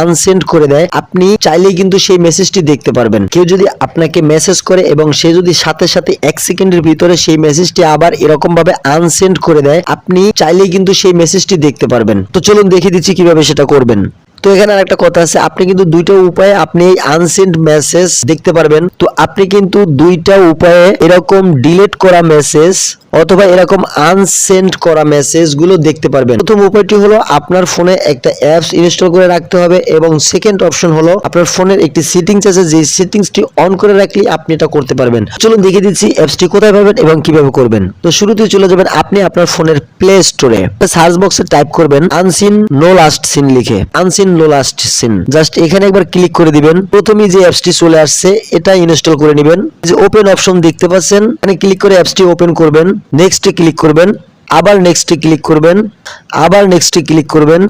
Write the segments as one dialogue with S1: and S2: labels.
S1: Unsend করে দেয়, আপনি চাইলেই কিন্তু সেই মেসেজটি দেখতে পারবেন। কেউ যদি আপনাকে মেসেজ করে এবং সে যদি সাথে সাথে 1 সেকেন্ডের ভিতরে সেই মেসেজটি আবার এরকম ভাবে আনসেন্ড করে দেয়, আপনি চাইলেই কিন্তু সেই মেসেজটি দেখতে পারবেন। তো চলুন দেখিয়ে দিচ্ছি কিভাবে সেটা করবেন। তো এখানে আরেকটা কথা আছে, আপনি কিন্তু দুইটা উপায়ে আপনি এই আনসেন্ড মেসেজ দেখতে পারবেন। তো আপনি কিন্তু দুইটা উপায়ে এরকম ডিলিট করা মেসেজ অথবা এরকম আনসেন্ড করা মেসেজ গুলো দেখতে পারবেন। প্রথম উপায়টি হলো আপনার ফোনে একটা অ্যাপস ইনস্টল করে রাখতে হবে এবং সেকেন্ড অপশন হলো আপনার ফোনের একটি সেটিংস আছে, যে সেটিংসটি অন করে রাখলে আপনি এটা করতে পারবেন। চলুন দেখিয়ে দিচ্ছি অ্যাপসটি কোথায় পাবেন এবং কিভাবে করবেন। তো শুরুতেই চলে যাবেন আপনি আপনার ফোনের প্লে স্টোরে, সার্চ বক্সে টাইপ করবেন আনসিন নো লাস্ট সিন লিখে, unseen no last seen, just এখানে একবার ক্লিক করে দিবেন। প্রথমেই যে অ্যাপসটি চলে আসছে এটা ইনস্টল করে নেবেন। যে ওপেন অপশন দেখতে পাচ্ছেন, এখানে ক্লিক করে অ্যাপসটি ওপেন করবেন, নেক্সটে ক্লিক করবেন, আবার নেক্সটে ক্লিক করবেন, আবার নেক্সটে ক্লিক করবেন।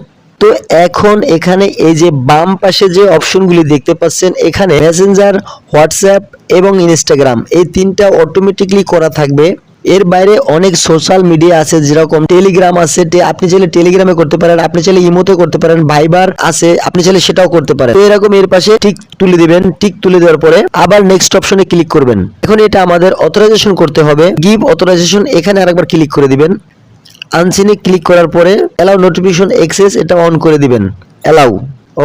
S1: তো এখন এখানে এই যে বাম পাশে যে অপশনগুলি দেখতে পাচ্ছেন, এখানে মেসেঞ্জার, হোয়াটসঅ্যাপ এবং ইনস্টাগ্রাম এই তিনটা অটোমেটিকলি করা থাকবে। এর বাইরে অনেক সোশ্যাল মিডিয়া আছে, যেরকম টেলিগ্রাম আছে, আপনি চাইলে টেলিগ্রামে করতে পারেন, আপনি চাইলে ইমোতে করতে পারেন, ভাইবার আছে, আপনি চাইলে সেটাও করতে পারেন। তো এরকম এর পাশে টিক তুলে দিবেন, টিক তুলে দেওয়ার পরে আবার নেক্সট অপশনে ক্লিক করবেন। এখন এটা আমাদের অথরাইজেশন করতে হবে, গিভ অথরাইজেশন, এখানে আরেকবার ক্লিক করে দিবেন। আনসিনে ক্লিক করার পরে অ্যালাউ নোটিফিকেশন অ্যাক্সেস এটা অন করে দিবেন, অ্যালাউ,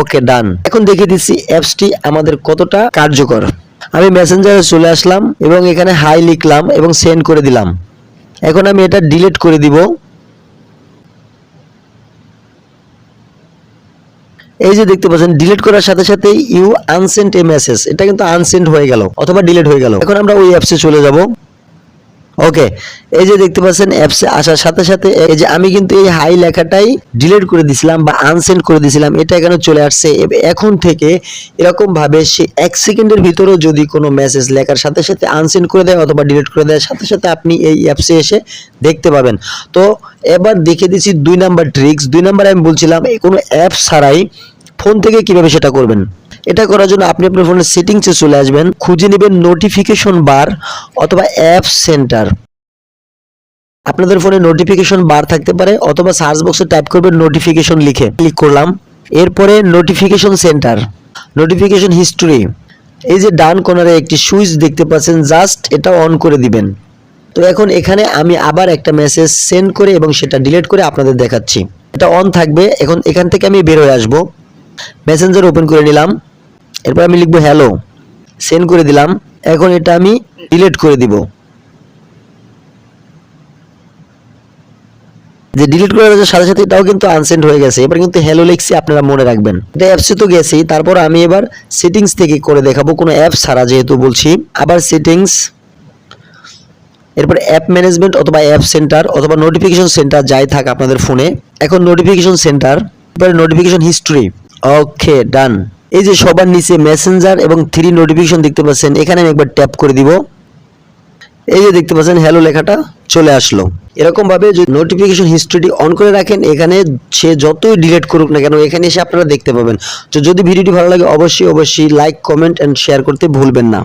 S1: ওকে ডান। এখন দেখিয়ে দিচ্ছি অ্যাপসটি আমাদের কতটা কার্যকর। আমি মেসেঞ্জারে চলে আসলাম এবং এখানে হাই লিখলাম এবং সেন্ড করে দিলাম। এখন আমি এটা ডিলিট করে দিব। এই যে দেখতে পাচ্ছেন ডিলিট করার সাথে সাথে ইউ আনসেন্ট এ মেসেজ, এটা কিন্তু আনসেন্ড হয়ে গেল অথবা ডিলিট হয়ে গেল। এখন আমরা ওই অ্যাপসে চলে যাব। ওকে, এই যে দেখতে পাচ্ছেন অ্যাপসে আসার সাথে সাথে এই যে আমি কিন্তু এই হাই লেখাটাই ডিলিট করে দিছিলাম বা আনসেন্ড করে দিছিলাম, এটা এখানে চলে আসছে। এখন থেকে এরকম ভাবে সে 1 সেকেন্ডের ভিতরেও যদি কোনো মেসেজ লেখার সাথে সাথে আনসেন্ড করে দেয় অথবা ডিলিট করে দেয়, সাথে সাথে আপনি এই অ্যাপসে এসে দেখতে পাবেন। তো এবার দেখে দিচ্ছি 2 নাম্বার ট্রিক্স। 2 নাম্বারে আমি বলছিলাম কোনো অ্যাপ ছাড়াই ফোন থেকে কিভাবে সেটা করবেন। এটা করার জন্য আপনি আপনার ফোনের সেটিংসে চলে আসবেন, খুঁজে নেবেন নোটিফিকেশন বার অথবা অ্যাপ সেন্টার। আপনাদের ফোনে নোটিফিকেশন বার থাকতে পারে অথবা সার্চ বক্সে টাইপ করবেন নোটিফিকেশন লিখে, ক্লিক করলাম। এরপরে নোটিফিকেশন সেন্টার, নোটিফিকেশন হিস্ট্রি, এই যে ডান কর্নারে একটি সুইচ দেখতে পাচ্ছেন, জাস্ট এটা অন করে দিবেন। তো এখন এখানে আমি আবার একটা মেসেজ সেন্ড করে এবং সেটা ডিলিট করে আপনাদের দেখাচ্ছি। এটা অন থাকবে। এখন এখান থেকে আমি বের হয়ে আসবো, মেসেঞ্জার ওপেন করে নিলাম, এরপর আমি লিখবো হ্যালো, সেন্ড করে দিলাম। এখন এটা আমি ডিলিট করে দিব। যে ডিলিট করার সাথে সাথে এটাও কিন্তু আনসেন্ড হয়ে গেছে। এবার কিন্তু হ্যালো লিখছি, আপনারা মনে রাখবেন। এটা অ্যাপসে তো গেছি, তারপর আমি এবার সেটিংস থেকে করে দেখাবো, কোনো অ্যাপ ছাড়া যেহেতু বলছি। আবার সেটিংস, এরপর অ্যাপ ম্যানেজমেন্ট অথবা অ্যাপ সেন্টার অথবা নোটিফিকেশন সেন্টার যাই থাক আপনাদের ফোনে। এখন নোটিফিকেশন সেন্টার, এরপরে নোটিফিকেশন হিস্ট্রি, ওকে ডান। এই যে সবার নিচে মেসেঞ্জার এবং 3 নোটিফিকেশন দেখতে পাচ্ছেন, এখানে আমি একবার ট্যাপ করে দিব। এই যে দেখতে পাচ্ছেন হ্যালো লেখাটা চলে আসলো। এরকম ভাবে যদি নোটিফিকেশন হিস্ট্রিটি অন করে রাখেন, এখানে সে যতই ডিলিট করুক না কেন এখানে এসে আপনারা দেখতে পাবেন। তো যদি ভিডিওটি ভালো লাগে অবশ্যই লাইক, কমেন্ট এন্ড শেয়ার করতে ভুলবেন না।